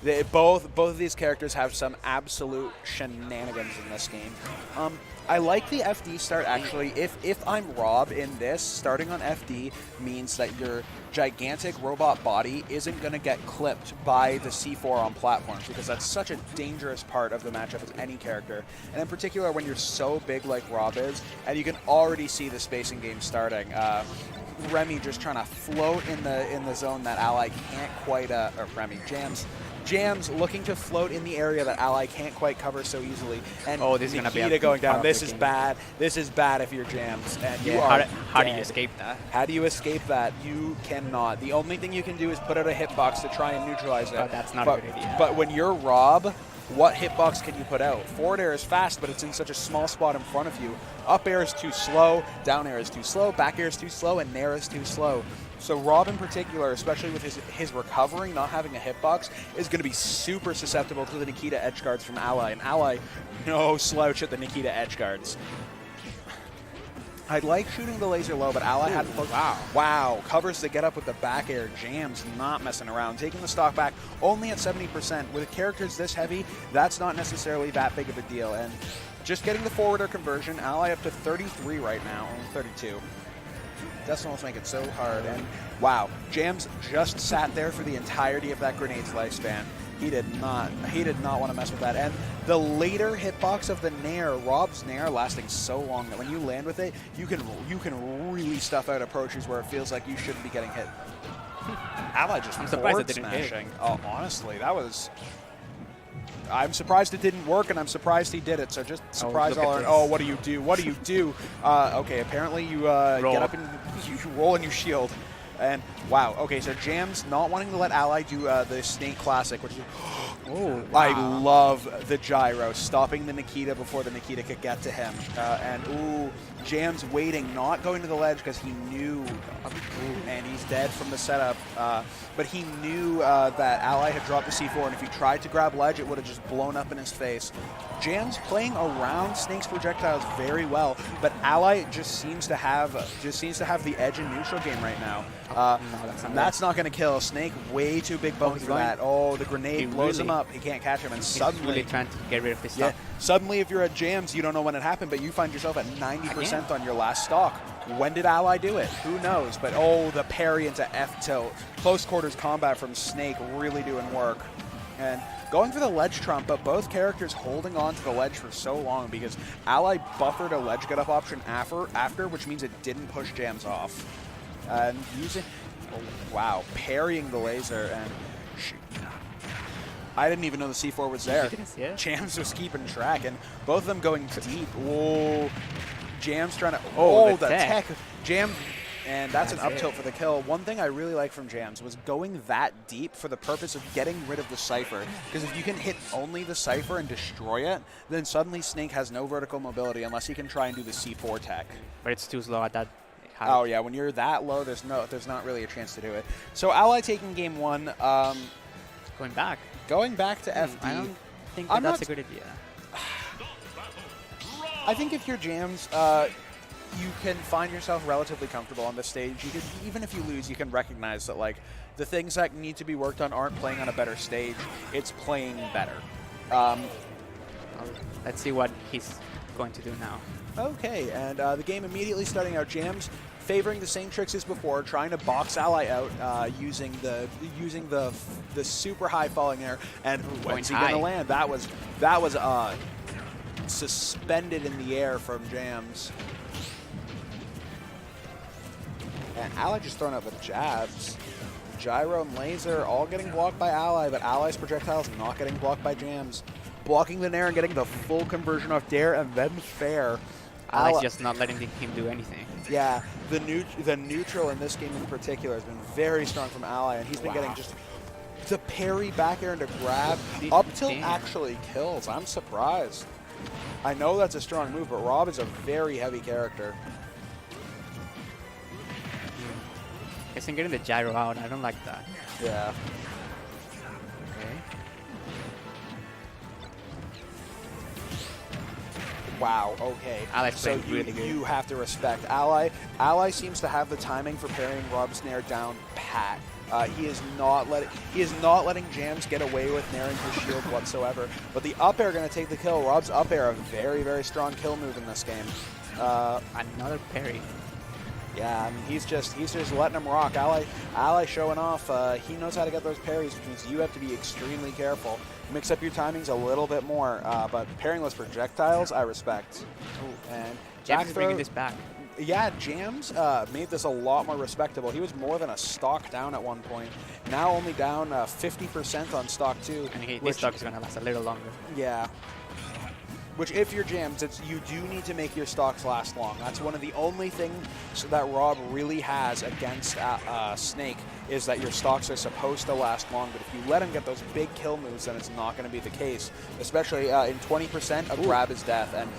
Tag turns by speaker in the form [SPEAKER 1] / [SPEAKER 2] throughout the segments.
[SPEAKER 1] characters. Both of these characters have some absolute shenanigans in this game. I like the FD start, actually. If I'm Rob in this, starting on FD means that your gigantic robot body isn't going to get clipped by the C4 on platforms, because that's such a dangerous part of the matchup as any character. And in particular, when you're so big like Rob is, and you can already see the spacing game starting. Remy just trying to float in the zone that Ally can't quite, or Remy.Jams looking to float in the area that Ally can't quite cover so easily. And
[SPEAKER 2] this is going to be
[SPEAKER 1] Nikita going down. This is bad. This is bad if you're Jams. And you
[SPEAKER 2] are how do
[SPEAKER 1] dead.
[SPEAKER 2] you escape that?
[SPEAKER 1] How do you escape that? You cannot. The only thing you can do is put out a hitbox to try and neutralize it.
[SPEAKER 2] Oh, that's not a good idea.
[SPEAKER 1] But when you're Rob, what hitbox can you put out? Forward air is fast, but it's in such a small spot in front of you. Up air is too slow, down air is too slow, back air is too slow, and nair is too slow. So Rob in particular, especially with his recovery, not having a hitbox, is going to be super susceptible to the Nikita edge guards from Ally. And Ally, no slouch at the Nikita edge guards. I like shooting the laser low, but Ally had to look. Wow. Covers the get up with the back air. Jams not messing around. Taking the stock back only at 70%. With characters this heavy, that's not necessarily that big of a deal. And just getting the forward air conversion, Ally up to 33 right now, only 32. Decimals make it so hard, and wow, Jams just sat there for the entirety of that grenade's lifespan. He did not want to mess with that. And the later hitbox of the nair, Rob's nair, lasting so long that when you land with it, you can really stuff out approaches where it feels like you shouldn't be getting hit. Ally just
[SPEAKER 2] surprised it didn't
[SPEAKER 1] smashing. Hit. Oh, honestly, that was. I'm surprised it didn't work, and I'm surprised he did it. So just surprise all around. Oh, what do you do? What do you do? Okay, apparently you get up and you roll and you shield. And wow, okay, so Jams not wanting to let Ally do the Snake Classic, which is,
[SPEAKER 2] wow.
[SPEAKER 1] I love the gyro, stopping the Nikita before the Nikita could get to him. And ooh, Jams waiting, not going to the ledge because he knew, and he's dead from the setup, but he knew that Ally had dropped the C4, and if he tried to grab ledge, it would have just blown up in his face. Jams playing around Snake's projectiles very well, but Ally just seems to have the edge in neutral game right now.
[SPEAKER 2] No,
[SPEAKER 1] that's not going to kill. Snake way too big boned for that. Oh, the grenade blows him up. He can't catch him, and suddenly
[SPEAKER 2] really trying to get rid of this stock.
[SPEAKER 1] Suddenly, if you're at Jams, you don't know when it happened, but you find yourself at 90% on your last stock. When did Ally do it? Who knows? But oh, the parry into F tilt, close quarters combat from Snake, really doing work. And going for the ledge trump, but both characters holding on to the ledge for so long because Ally buffered a ledge get up option after, which means it didn't push Jams off. And using, wow, parrying the laser, and shoot. I didn't even know the C4 was there. Jams was keeping track, and both of them going deep. Whoa, Jams trying to, the tech. Jam. And that's an up tilt for the kill. One thing I really like from Jams was going that deep for the purpose of getting rid of the Cypher. Because if you can hit only the Cypher and destroy it, then suddenly Snake has no vertical mobility unless he can try and do the C4 tech.
[SPEAKER 2] But it's too slow at that height.
[SPEAKER 1] Oh yeah, when you're that low, there's not really a chance to do it. So Ally taking game one.
[SPEAKER 2] Going back.
[SPEAKER 1] Going back to FD.
[SPEAKER 2] I don't think that's a good idea.
[SPEAKER 1] I think if you're Jams, you can find yourself relatively comfortable on this stage. You can, even if you lose, you can recognize that like the things that need to be worked on aren't playing on a better stage. It's playing better.
[SPEAKER 2] Let's see what he's going to do now.
[SPEAKER 1] Okay, and the game immediately starting out. Jams favoring the same tricks as before, trying to box Ally out using the super high falling air. And when's he going to land? That was suspended in the air from Jams. And Ally just throwing out the jabs. Gyro and laser all getting blocked by Ally, but Ally's projectiles not getting blocked by Jams. Blocking the nair and getting the full conversion off dare and then fair.
[SPEAKER 2] Ally's just not letting him do anything.
[SPEAKER 1] Yeah, the neutral in this game in particular has been very strong from Ally, and he's been getting just the parry back air into grab. Up tilt actually kills. I'm surprised. I know that's a strong move, but Rob is a very heavy character.
[SPEAKER 2] Guess I'm getting the gyro out. I don't like that.
[SPEAKER 1] Yeah.
[SPEAKER 2] Okay.
[SPEAKER 1] Wow, okay.
[SPEAKER 2] Ally's
[SPEAKER 1] so
[SPEAKER 2] really good.
[SPEAKER 1] You have to respect Ally. Ally seems to have the timing for parrying Rob's nair down pat. He is not letting Jams get away with naring his shield whatsoever. But the up air going to take the kill. Rob's up air, a very, very strong kill move in this game.
[SPEAKER 2] Another parry.
[SPEAKER 1] Yeah, I mean, he's just letting him rock. Ally showing off. He knows how to get those parries, which means you have to be extremely careful. Mix up your timings a little bit more, but parringless projectiles, I respect.
[SPEAKER 2] Ooh.
[SPEAKER 1] And
[SPEAKER 2] Jams is bringing this back.
[SPEAKER 1] Yeah, Jams made this a lot more respectable. He was more than a stock down at one point. Now only down 50% on stock 2.
[SPEAKER 2] And his stock is going to last a little longer.
[SPEAKER 1] Yeah. Which, if you're Jams, you do need to make your stocks last long. That's one of the only things that Rob really has against Snake, is that your stocks are supposed to last long. But if you let him get those big kill moves, then it's not going to be the case. Especially in 20%, a grab is death. And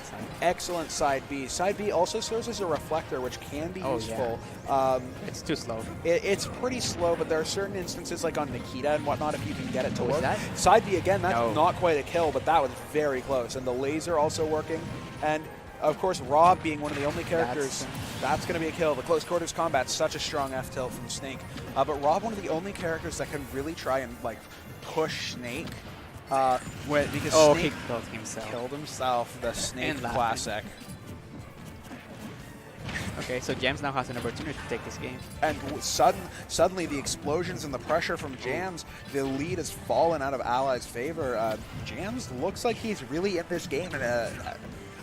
[SPEAKER 1] excellent side B. Side B also serves as a reflector, which can be useful.
[SPEAKER 2] Yeah. It's too slow.
[SPEAKER 1] It's pretty slow, but there are certain instances, like on Nikita and whatnot, if you can get it to work.
[SPEAKER 2] That?
[SPEAKER 1] Side B, again, that's not quite a kill, but that was very close. And the laser also working. And, of course, Rob being one of the only characters, that's going to be a kill. The close quarters combat, such a strong F-tilt from Snake. But Rob, one of the only characters that can really try and, like, push Snake. Because Snake killed himself, the Snake classic.
[SPEAKER 2] Okay, so Jams now has an opportunity to take this game.
[SPEAKER 1] And suddenly the explosions and the pressure from Jams, the lead has fallen out of Ally's favor. Jams looks like he's really in this game, and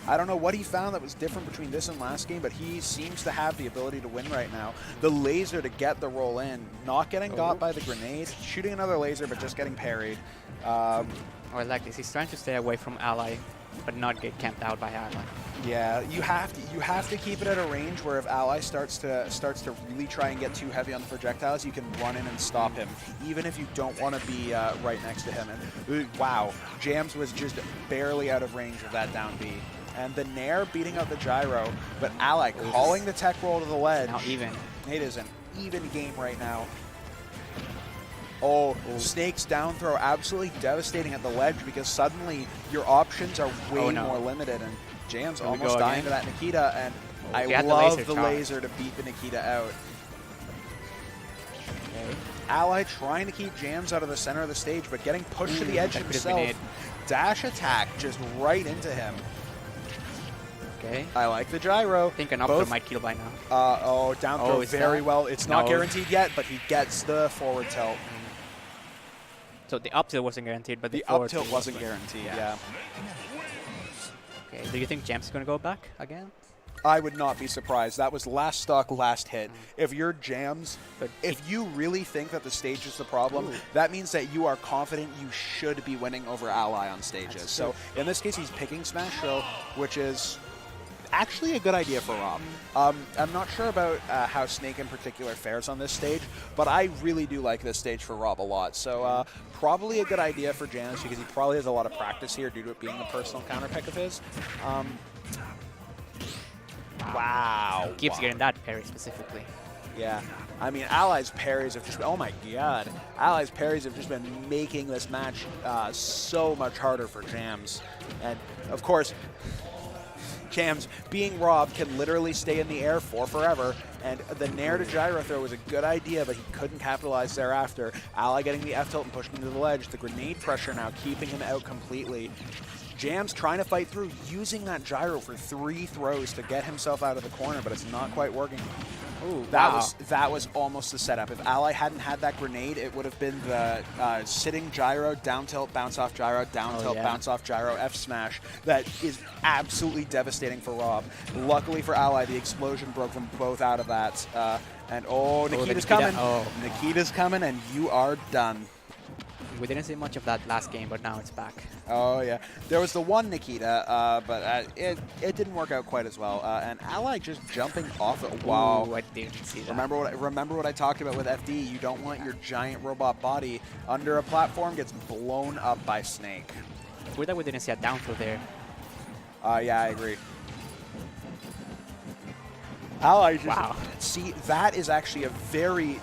[SPEAKER 1] I don't know what he found that was different between this and last game, but he seems to have the ability to win right now. The laser to get the roll in, not getting got by the grenade, shooting another laser, but just getting parried.
[SPEAKER 2] I like this. He's trying to stay away from Ally, but not get camped out by Ally.
[SPEAKER 1] Yeah, you have to keep it at a range where if Ally starts to really try and get too heavy on the projectiles, you can run in and stop him, even if you don't want to be right next to him. And wow, Jams was just barely out of range of that down B. And the Nair beating out the gyro, but Ally calling the tech roll to the ledge.
[SPEAKER 2] Now even.
[SPEAKER 1] It is an even game right now. Oh, Snake's down throw absolutely devastating at the ledge, because suddenly your options are way more limited, and Jams almost dying to that Nikita, and I love the laser to beat the Nikita out. Okay. Ally trying to keep Jams out of the center of the stage, but getting pushed to the edge himself. Dash attack just right into him.
[SPEAKER 2] Okay.
[SPEAKER 1] I like the gyro.
[SPEAKER 2] I think an up throw might kill by
[SPEAKER 1] down
[SPEAKER 2] now.
[SPEAKER 1] throw very well. It's not guaranteed yet, but he gets the forward tilt.
[SPEAKER 2] So the up tilt wasn't guaranteed, but
[SPEAKER 1] the up tilt wasn't guaranteed, yeah.
[SPEAKER 2] Okay, do you think Jams is going to go back again?
[SPEAKER 1] I would not be surprised. That was last stock, last hit. If you're Jams, if you really think that the stage is the problem, that means that you are confident you should be winning over Ally on stages. So in this case, he's picking Smash Throw, which is actually a good idea for Rob. I'm not sure about how Snake in particular fares on this stage, but I really do like this stage for Rob a lot. So probably a good idea for Jams, because he probably has a lot of practice here due to it being a personal counter pick of his. Wow.
[SPEAKER 2] Keeps getting that parry specifically.
[SPEAKER 1] Yeah. I mean, Ally's parries have just, oh my god. Ally's parries have just been making this match so much harder for Jams. And of course, Jams, being Rob, can literally stay in the air for forever, and the Nair to gyro throw was a good idea, but he couldn't capitalize thereafter. Ally getting the F-tilt and pushing him to the ledge. The grenade pressure now keeping him out completely. Jams trying to fight through, using that gyro for 3 throws to get himself out of the corner, but it's not quite working. Ooh, that was almost the setup. If Ally hadn't had that grenade, it would have been the sitting gyro, down tilt, bounce off gyro, down tilt, bounce off gyro, F smash. That is absolutely devastating for Rob. Luckily for Ally, the explosion broke them both out of that. And Nikita's coming. Nikita's coming, and you are done.
[SPEAKER 2] We didn't see much of that last game, but now it's back.
[SPEAKER 1] Oh, yeah. There was the one Nikita, but it didn't work out quite as well. And Ally just jumping off it. Wow.
[SPEAKER 2] Ooh, I didn't see that.
[SPEAKER 1] Remember what I talked about with FD. You don't want your giant robot body under a platform gets blown up by Snake.
[SPEAKER 2] Weird that we didn't see a down throw there.
[SPEAKER 1] Yeah, I agree. Ally just,
[SPEAKER 2] Wow.
[SPEAKER 1] see, that is actually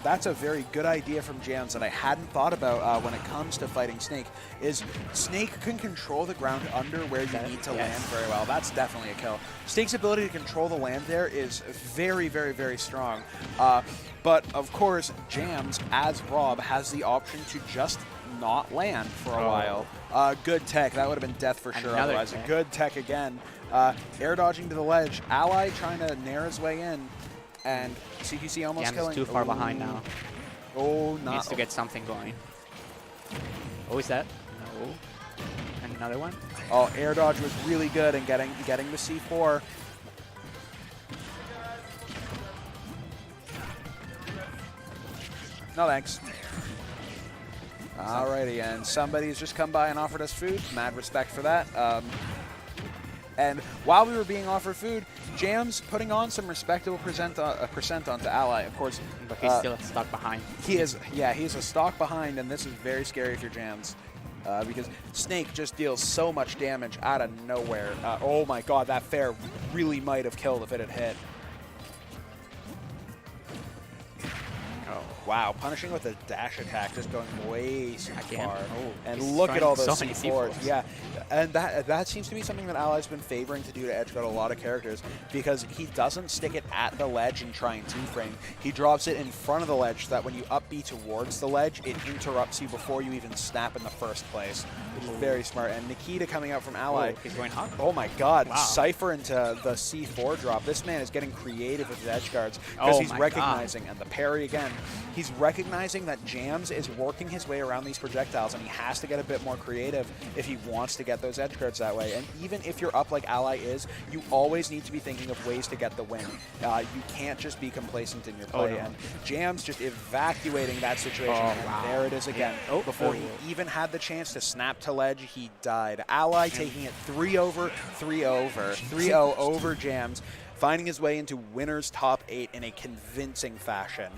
[SPEAKER 1] that's a very good idea from Jams that I hadn't thought about when it comes to fighting Snake, is Snake can control the ground under where you need to land very well. That's definitely a kill. Snake's ability to control the land there is very, very, very strong. But of course, Jams, as Rob, has the option to just not land for a while. Good tech. That would have been death for sure otherwise.
[SPEAKER 2] Tech.
[SPEAKER 1] Good tech again. Air dodging to the ledge. Ally trying to nair his way in. And CQC almost
[SPEAKER 2] Jams
[SPEAKER 1] killing.
[SPEAKER 2] is too far behind now.
[SPEAKER 1] Oh, not.
[SPEAKER 2] Needs to get something going. Oh, is that? No. And another one?
[SPEAKER 1] Oh, air dodge was really good in getting the C4. No thanks. Alrighty, and somebody's just come by and offered us food. Mad respect for that. And while we were being offered food, Jams putting on some respectable percent onto Ally. Of course,
[SPEAKER 2] But he's still stuck behind.
[SPEAKER 1] he is. Yeah, he's a stock behind, and this is very scary if you're Jams. Because Snake just deals so much damage out of nowhere. Oh my god, that fair really might have killed if it had hit. Oh, wow, punishing with a dash attack, just going way too far.
[SPEAKER 2] Oh,
[SPEAKER 1] and
[SPEAKER 2] he's
[SPEAKER 1] look at all
[SPEAKER 2] throwing
[SPEAKER 1] those
[SPEAKER 2] so many
[SPEAKER 1] C4s.
[SPEAKER 2] C4s.
[SPEAKER 1] Yeah, and that seems to be something that Ally's been favoring to do to edgeguard a lot of characters, because he doesn't stick it at the ledge and try and two-frame. He drops it in front of the ledge so that when you up B towards the ledge, it interrupts you before you even snap in the first place, which is very smart. And Nikita coming out from Ally.
[SPEAKER 2] Oh, he's going up.
[SPEAKER 1] Oh my god,
[SPEAKER 2] Wow.
[SPEAKER 1] Cypher into the C4 drop. This man is getting creative with his edge guards because he's recognizing, and the parry again, he's recognizing that Jams is working his way around these projectiles, and he has to get a bit more creative if he wants to get those edge guards that way. And even if you're up like Ally is, you always need to be thinking of ways to get the win. You can't just be complacent in your play. And Jams just evacuating that situation, and there it is again. Before he even had the chance to snap to ledge, he died. Ally taking it 3-0 over Jams, finding his way into winner's top 8 in a convincing fashion.